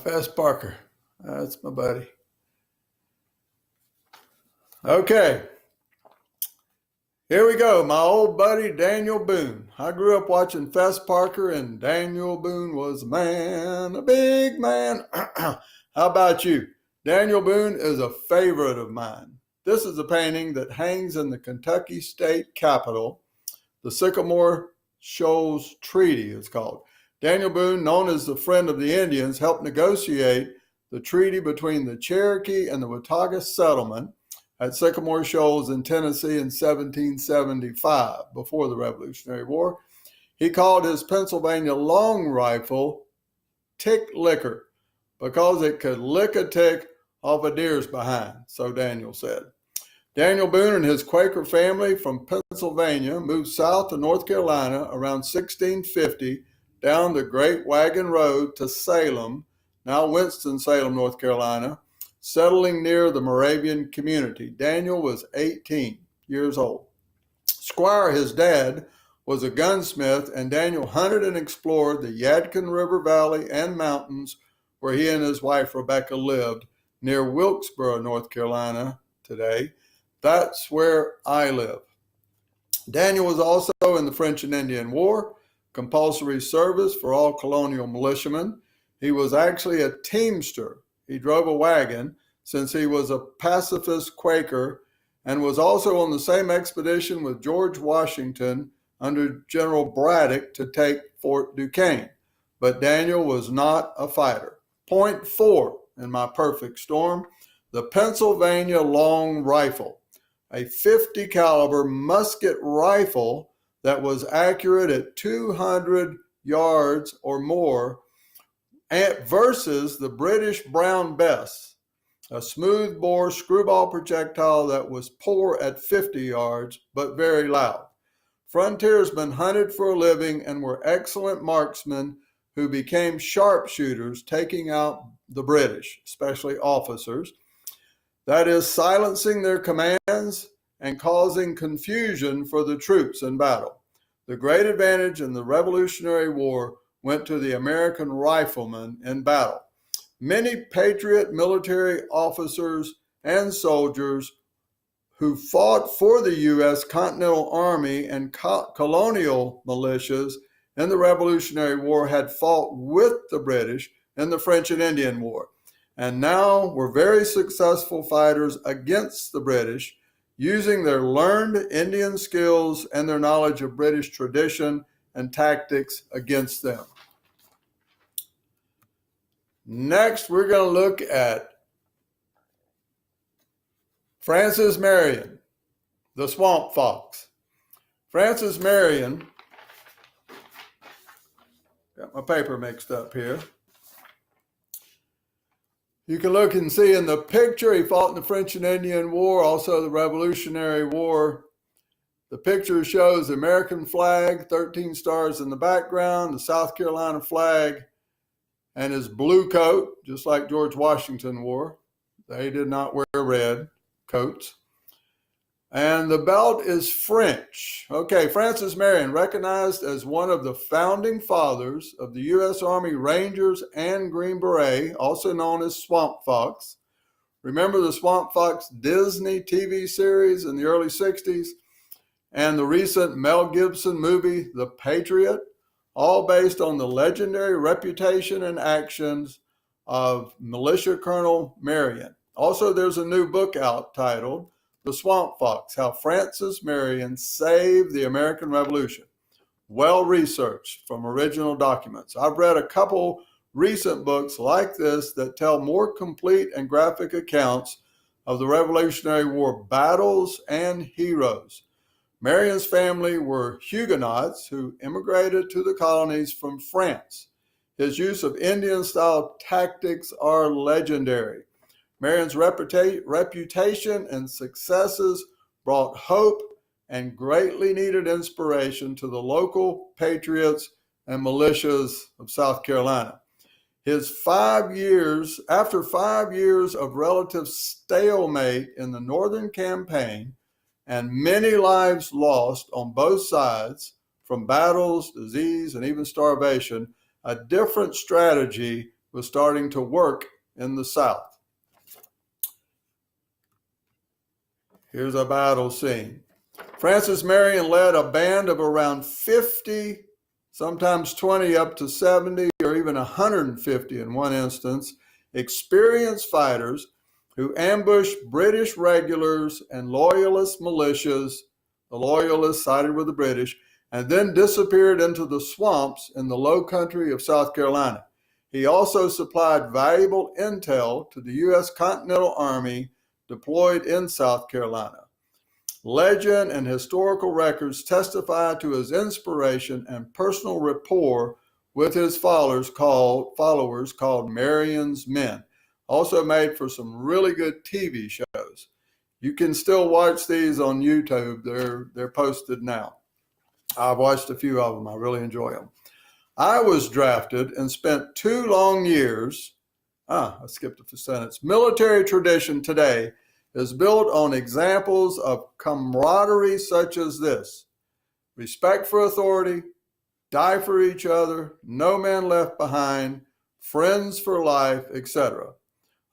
Fess Parker. That's my buddy. Okay. Here we go. My old buddy, Daniel Boone. I grew up watching Fess Parker, and Daniel Boone was a man, a big man. How about you? Daniel Boone is a favorite of mine. This is a painting that hangs in the Kentucky State Capitol. The Sycamore Shoals Treaty is called. Daniel Boone, known as the friend of the Indians, helped negotiate the treaty between the Cherokee and the Watauga settlement at Sycamore Shoals in Tennessee in 1775, before the Revolutionary War. He called his Pennsylvania long rifle tick licker because it could lick a tick off a deer's behind, so Daniel said. Daniel Boone and his Quaker family from Pennsylvania moved south to North Carolina around 1650 down the Great Wagon Road to Salem, now Winston-Salem, North Carolina, settling near the Moravian community. Daniel was 18 years old. Squire, his dad, was a gunsmith, and Daniel hunted and explored the Yadkin River Valley and mountains where he and his wife Rebecca lived, near Wilkesboro, North Carolina today. That's where I live. Daniel was also in the French and Indian War, compulsory service for all colonial militiamen. He was actually a teamster. He drove a wagon since he was a pacifist Quaker, and was also on the same expedition with George Washington under General Braddock to take Fort Duquesne. But Daniel was not a fighter. Point 4 in my perfect storm, the Pennsylvania long rifle, a 50 caliber musket rifle that was accurate at 200 yards or more, versus the British Brown Bess, a smooth-bore screwball projectile that was poor at 50 yards, but very loud. Frontiersmen hunted for a living and were excellent marksmen who became sharpshooters, taking out the British, especially officers. That is, silencing their commands and causing confusion for the troops in battle. The great advantage in the Revolutionary War went to the American riflemen in battle. Many patriot military officers and soldiers who fought for the U.S. Continental Army and colonial militias in the Revolutionary War had fought with the British in the French and Indian War, and now were very successful fighters against the British, using their learned Indian skills and their knowledge of British tradition and tactics against them. Next, we're going to look at Francis Marion, the swamp fox. Francis Marion, got my paper mixed up here. You can look and see in the picture, he fought in the French and Indian War, also the Revolutionary War. The picture shows the American flag, 13 stars in the background, the South Carolina flag, and his blue coat, just like George Washington wore. They did not wear red coats. And the belt is French. Okay, Francis Marion, recognized as one of the founding fathers of the U.S. Army Rangers and Green Beret, also known as Swamp Fox. Remember the Swamp Fox Disney TV series in the early 60s and the recent Mel Gibson movie, The Patriot, all based on the legendary reputation and actions of Militia Colonel Marion. Also, there's a new book out titled The Swamp Fox, How Francis Marion Saved the American Revolution. Well researched from original documents. I've read a couple recent books like this that tell more complete and graphic accounts of the Revolutionary War battles and heroes. Marion's family were Huguenots who immigrated to the colonies from France. His use of Indian-style tactics are legendary. Marion's reputation and successes brought hope and greatly needed inspiration to the local patriots and militias of South Carolina. After 5 years of relative stalemate in the Northern Campaign, and many lives lost on both sides from battles, disease, and even starvation, a different strategy was starting to work in the South. Here's a battle scene. Francis Marion led a band of around 50, sometimes 20, up to 70, or even 150 in one instance, experienced fighters who ambushed British regulars and loyalist militias. The loyalists sided with the British, and then disappeared into the swamps in the low country of South Carolina. He also supplied valuable intel to the U.S. Continental Army deployed in South Carolina. Legend and historical records testify to his inspiration and personal rapport with his followers called Marion's Men. Also made for some really good TV shows. You can still watch these on YouTube. They're posted now. I've watched a few of them. I really enjoy them. I was drafted and spent 2 long years. I skipped a sentence. Military tradition today is built on examples of camaraderie such as this: respect for authority, die for each other, no man left behind, friends for life, etc.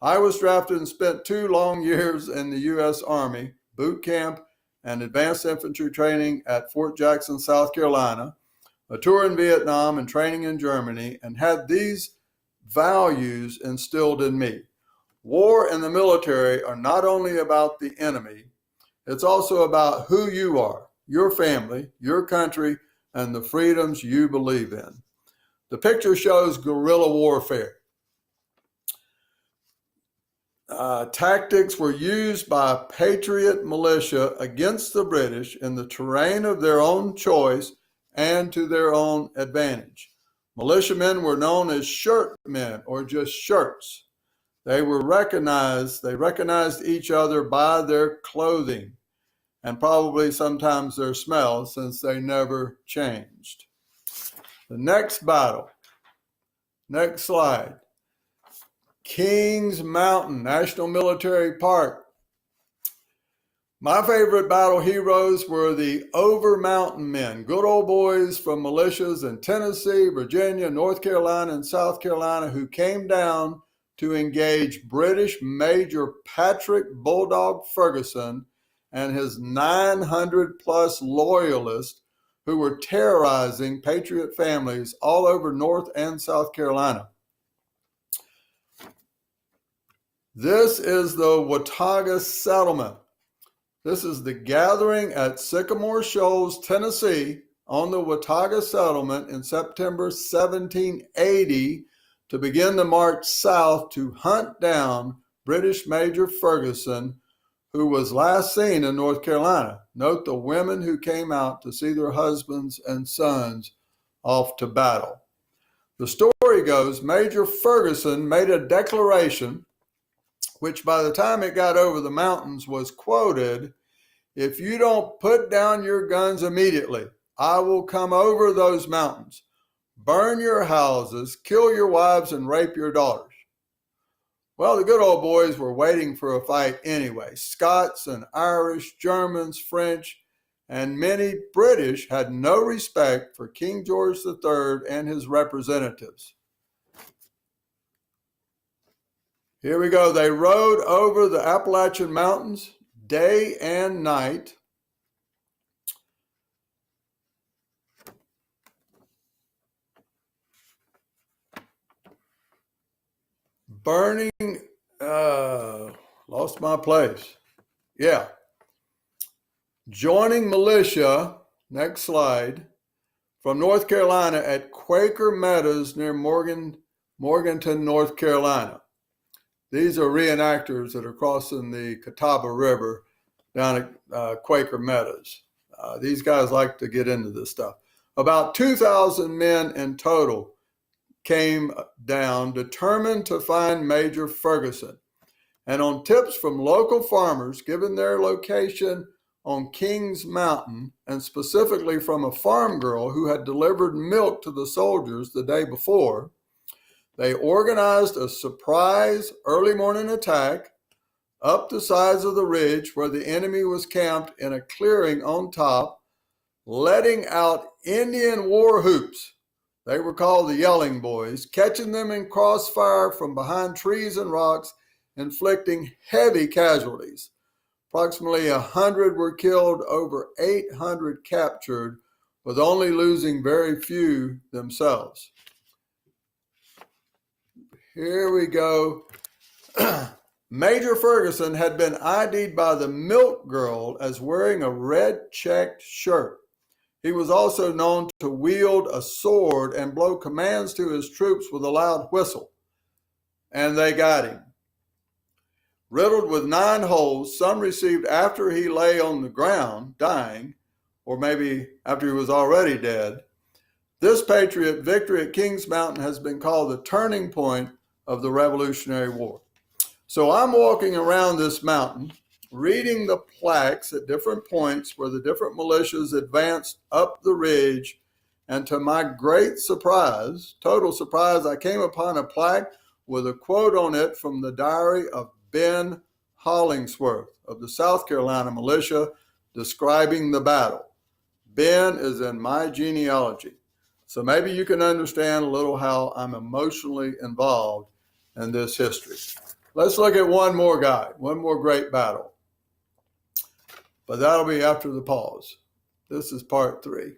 I was drafted and spent 2 long years in the U.S. Army, boot camp and advanced infantry training at Fort Jackson, South Carolina, a tour in Vietnam and training in Germany, and had these values instilled in me. War and the military are not only about the enemy, it's also about who you are, your family, your country, and the freedoms you believe in. The picture shows guerrilla warfare. Tactics were used by patriot militia against the British in the terrain of their own choice and to their own advantage. Militiamen were known as shirt men, or just shirts. They recognized each other by their clothing and probably sometimes their smell, since they never changed. The next battle, next slide. Kings Mountain National Military Park. My favorite battle heroes were the Over Mountain Men, good old boys from militias in Tennessee, Virginia, North Carolina, and South Carolina, who came down to engage British Major Patrick Bulldog Ferguson and his 900-plus loyalists who were terrorizing Patriot families all over North and South Carolina. This is the Watauga Settlement. This is the gathering at Sycamore Shoals, Tennessee, on the Watauga Settlement in September 1780 to begin the march south to hunt down British Major Ferguson, who was last seen in North Carolina. Note the women who came out to see their husbands and sons off to battle. The story goes, Major Ferguson made a declaration, which by the time it got over the mountains was quoted, "If you don't put down your guns immediately, I will come over those mountains, burn your houses, kill your wives, and rape your daughters." Well, the good old boys were waiting for a fight anyway. Scots and Irish, Germans, French, and many British had no respect for King George III and his representatives. Here we go. They rode over the Appalachian Mountains day and night. Burning, lost my place. Yeah. Joining militia, next slide, from North Carolina at Quaker Meadows near Morganton, North Carolina. These are reenactors that are crossing the Catawba River down at Quaker Meadows. These guys like to get into this stuff. About 2,000 men in total came down, determined to find Major Ferguson. And on tips from local farmers, given their location on Kings Mountain, and specifically from a farm girl who had delivered milk to the soldiers the day before, they organized a surprise early morning attack up the sides of the ridge where the enemy was camped in a clearing on top, letting out Indian war whoops They were called the Yelling Boys, catching them in crossfire from behind trees and rocks, inflicting heavy casualties. Approximately 100 were killed, over 800 captured, with only losing very few themselves. Here we go. Major Ferguson had been ID'd by the milk girl as wearing a red checked shirt. He was also known to wield a sword and blow commands to his troops with a loud whistle. And they got him. Riddled with 9 holes, some received after he lay on the ground, dying, or maybe after he was already dead. This patriot victory at Kings Mountain has been called the turning point of the Revolutionary War. So I'm walking around this mountain, reading the plaques at different points where the different militias advanced up the ridge, and to my great surprise, total surprise, I came upon a plaque with a quote on it from the diary of Ben Hollingsworth of the South Carolina militia describing the battle. Ben is in my genealogy. So maybe you can understand a little how I'm emotionally involved in this history. Let's look at one more guy, one more great battle. But that'll be after the pause. This is part 3.